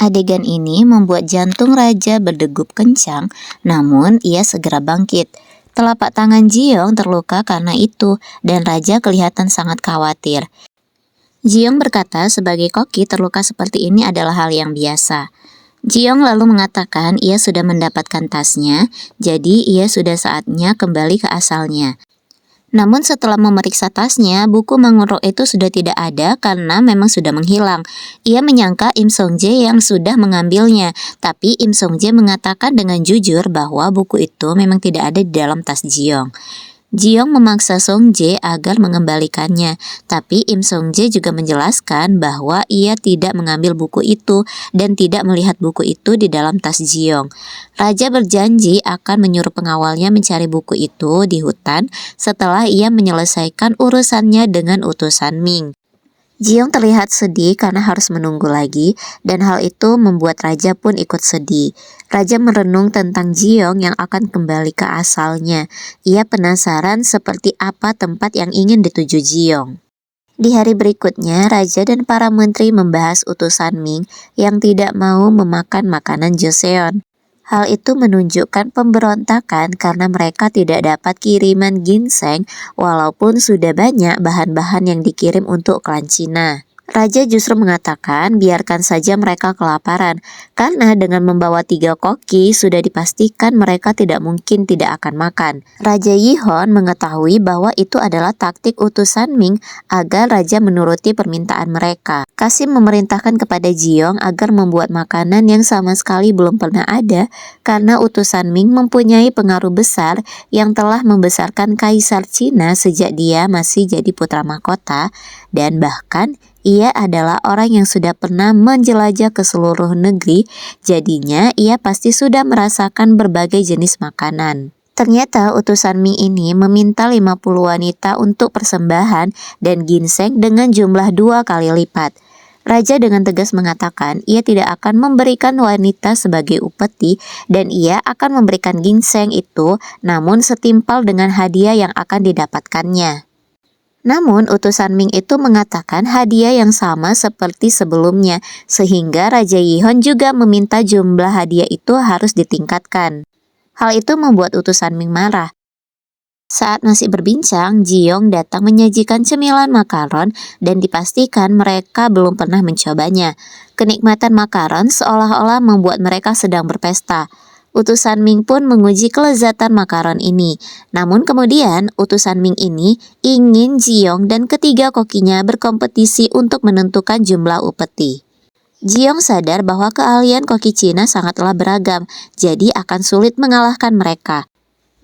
Adegan ini membuat jantung raja berdegup kencang, namun ia segera bangkit. Telapak tangan Jiong terluka karena itu, dan raja kelihatan sangat khawatir. Jiong berkata sebagai koki terluka seperti ini adalah hal yang biasa. Jiong lalu mengatakan ia sudah mendapatkan tasnya, jadi ia sudah saatnya kembali ke asalnya. Namun setelah memeriksa tasnya, buku Mangunrok itu sudah tidak ada karena memang sudah menghilang. Ia menyangka Im Songjae yang sudah mengambilnya, tapi Im Songjae mengatakan dengan jujur bahwa buku itu memang tidak ada di dalam tas Jiong. Jiong memaksa Songjae agar mengembalikannya, tapi Im Songjae juga menjelaskan bahwa ia tidak mengambil buku itu dan tidak melihat buku itu di dalam tas Jiong. Raja berjanji akan menyuruh pengawalnya mencari buku itu di hutan setelah ia menyelesaikan urusannya dengan utusan Ming. Jiong terlihat sedih karena harus menunggu lagi, dan hal itu membuat raja pun ikut sedih. Raja merenung tentang Jiong yang akan kembali ke asalnya. Ia penasaran seperti apa tempat yang ingin dituju Jiong. Di hari berikutnya, raja dan para menteri membahas utusan Ming yang tidak mau memakan makanan Joseon. Hal itu menunjukkan pemberontakan karena mereka tidak dapat kiriman ginseng walaupun sudah banyak bahan-bahan yang dikirim untuk klan Cina. Raja justru mengatakan biarkan saja mereka kelaparan, karena dengan membawa 3 koki sudah dipastikan mereka tidak mungkin tidak akan makan. Raja Yihon mengetahui bahwa itu adalah taktik utusan Ming agar raja menuruti permintaan mereka. Kasim memerintahkan kepada Jiong agar membuat makanan yang sama sekali belum pernah ada, karena utusan Ming mempunyai pengaruh besar yang telah membesarkan Kaisar Cina sejak dia masih jadi putra mahkota, dan bahkan ia adalah orang yang sudah pernah menjelajah ke seluruh negeri, jadinya ia pasti sudah merasakan berbagai jenis makanan. Ternyata utusan Ming ini meminta 50 wanita untuk persembahan dan ginseng dengan jumlah 2 kali lipat. Raja dengan tegas mengatakan ia tidak akan memberikan wanita sebagai upeti dan ia akan memberikan ginseng itu namun setimpal dengan hadiah yang akan didapatkannya. Namun utusan Ming itu mengatakan hadiah yang sama seperti sebelumnya, sehingga Raja Yihon juga meminta jumlah hadiah itu harus ditingkatkan. Hal itu membuat utusan Ming marah. Saat masih berbincang, Jiong datang menyajikan cemilan makaron dan dipastikan mereka belum pernah mencobanya. Kenikmatan makaron seolah-olah membuat mereka sedang berpesta. Utusan Ming pun menguji kelezatan makaron ini. Namun kemudian utusan Ming ini ingin Jiong dan ketiga kokinya berkompetisi untuk menentukan jumlah upeti. Jiong sadar bahwa keahlian koki Cina sangatlah beragam, jadi akan sulit mengalahkan mereka.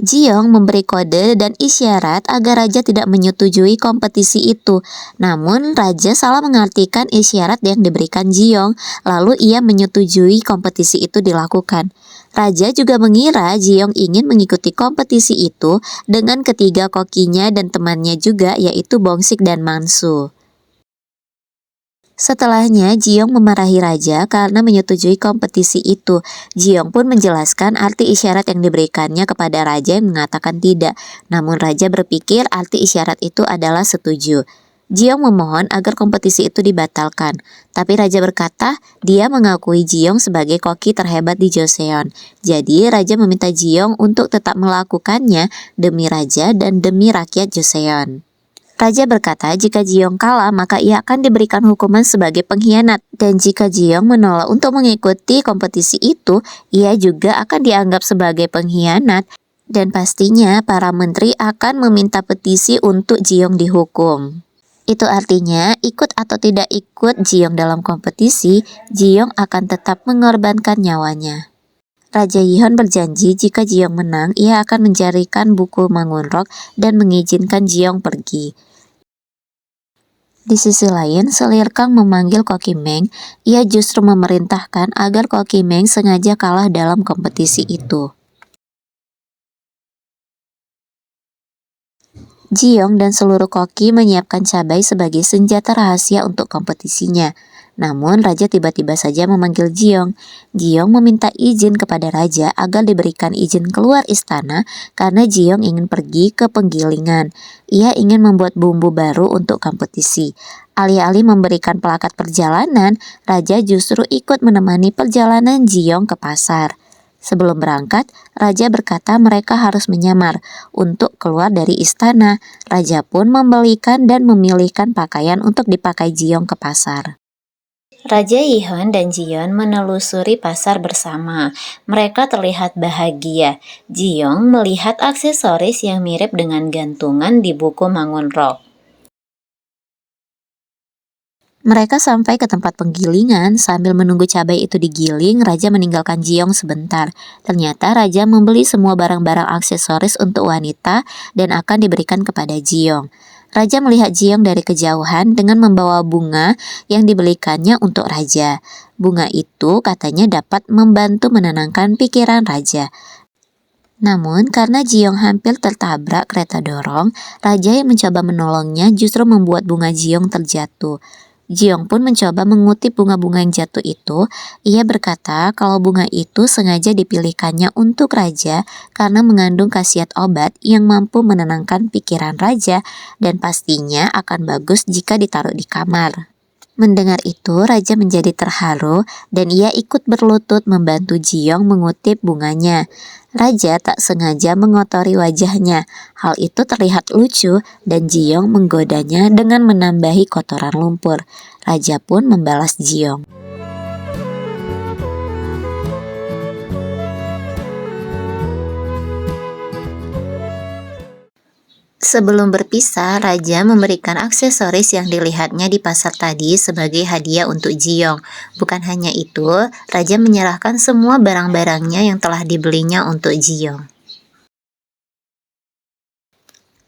Jiong memberi kode dan isyarat agar raja tidak menyetujui kompetisi itu. Namun raja salah mengartikan isyarat yang diberikan Jiong, lalu ia menyetujui kompetisi itu dilakukan. Raja juga mengira Jiong ingin mengikuti kompetisi itu dengan ketiga kokinya dan temannya juga, yaitu Bongsik dan Mansu. Setelahnya, Jiong memarahi raja karena menyetujui kompetisi itu. Jiong pun menjelaskan arti isyarat yang diberikannya kepada raja yang mengatakan tidak. Namun raja berpikir arti isyarat itu adalah setuju. Jiong memohon agar kompetisi itu dibatalkan. Tapi raja berkata dia mengakui Jiong sebagai koki terhebat di Joseon. Jadi raja meminta Jiong untuk tetap melakukannya demi raja dan demi rakyat Joseon. Raja berkata jika Jiong kalah maka ia akan diberikan hukuman sebagai pengkhianat, dan jika Jiong menolak untuk mengikuti kompetisi itu, ia juga akan dianggap sebagai pengkhianat, dan pastinya para menteri akan meminta petisi untuk Jiong dihukum. Itu artinya ikut atau tidak ikut Jiong dalam kompetisi, Jiong akan tetap mengorbankan nyawanya. Raja Yihon berjanji jika Jiong menang, ia akan mencarikan buku Mangunrok dan mengizinkan Jiong pergi. Di sisi lain, selir Kang memanggil Koki Meng. Ia justru memerintahkan agar Koki Meng sengaja kalah dalam kompetisi itu. Jiong dan seluruh koki menyiapkan cabai sebagai senjata rahasia untuk kompetisinya. Namun raja tiba-tiba saja memanggil Jiong. Jiong meminta izin kepada raja agar diberikan izin keluar istana karena Jiong ingin pergi ke penggilingan. Ia ingin membuat bumbu baru untuk kompetisi. Alih-alih memberikan plakat perjalanan, raja justru ikut menemani perjalanan Jiong ke pasar. Sebelum berangkat, raja berkata mereka harus menyamar untuk keluar dari istana. Raja pun membelikan dan memilihkan pakaian untuk dipakai Jiong ke pasar. Raja Yihon dan Jiyeon menelusuri pasar bersama. Mereka terlihat bahagia. Jiyeon melihat aksesoris yang mirip dengan gantungan di buku Mangun Rock. Mereka sampai ke tempat penggilingan. Sambil menunggu cabai itu digiling, raja meninggalkan Jiyeon sebentar. Ternyata raja membeli semua barang-barang aksesoris untuk wanita dan akan diberikan kepada Jiyeon. Raja melihat Jiyeon dari kejauhan dengan membawa bunga yang dibelikannya untuk raja. Bunga itu katanya dapat membantu menenangkan pikiran raja. Namun karena Jiyeon hampir tertabrak kereta dorong, raja yang mencoba menolongnya justru membuat bunga Jiyeon terjatuh. Jiyeon pun mencoba mengutip bunga-bunga yang jatuh itu. Ia berkata kalau bunga itu sengaja dipilihkannya untuk raja karena mengandung khasiat obat yang mampu menenangkan pikiran raja dan pastinya akan bagus jika ditaruh di kamar. Mendengar itu, raja menjadi terharu dan ia ikut berlutut membantu Jiyeon mengutip bunganya. Raja tak sengaja mengotori wajahnya. Hal itu terlihat lucu dan Jiyeon menggodanya dengan menambahi kotoran lumpur. Raja pun membalas Jiyeon. Sebelum berpisah, raja memberikan aksesoris yang dilihatnya di pasar tadi sebagai hadiah untuk Jiyeon. Bukan hanya itu, raja menyerahkan semua barang-barangnya yang telah dibelinya untuk Jiyeon.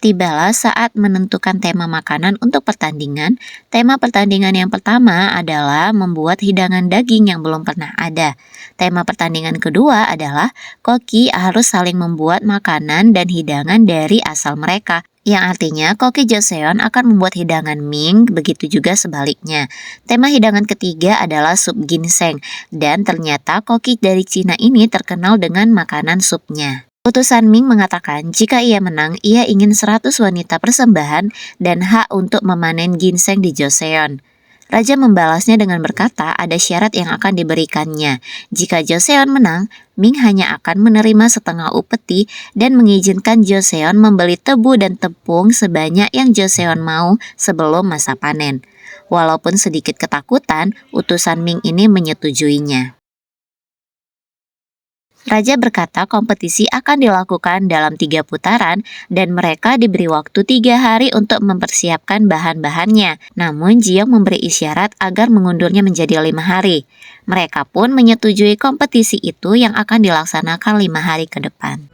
Tibalah saat menentukan tema makanan untuk pertandingan. Tema pertandingan yang pertama adalah membuat hidangan daging yang belum pernah ada. Tema pertandingan kedua adalah koki harus saling membuat makanan dan hidangan dari asal mereka. Yang artinya koki Joseon akan membuat hidangan Ming, begitu juga sebaliknya. Tema hidangan ketiga adalah sup ginseng. Dan ternyata koki dari Cina ini terkenal dengan makanan supnya. Utusan Ming mengatakan jika ia menang, ia ingin 100 wanita persembahan dan hak untuk memanen ginseng di Joseon. Raja membalasnya dengan berkata ada syarat yang akan diberikannya. Jika Joseon menang, Ming hanya akan menerima setengah upeti dan mengizinkan Joseon membeli tebu dan tepung sebanyak yang Joseon mau sebelum masa panen. Walaupun sedikit ketakutan, utusan Ming ini menyetujuinya. Raja berkata kompetisi akan dilakukan dalam 3 putaran dan mereka diberi waktu 3 hari untuk mempersiapkan bahan-bahannya. Namun Jiyeon memberi isyarat agar mengundurnya menjadi 5 hari. Mereka pun menyetujui kompetisi itu yang akan dilaksanakan 5 hari ke depan.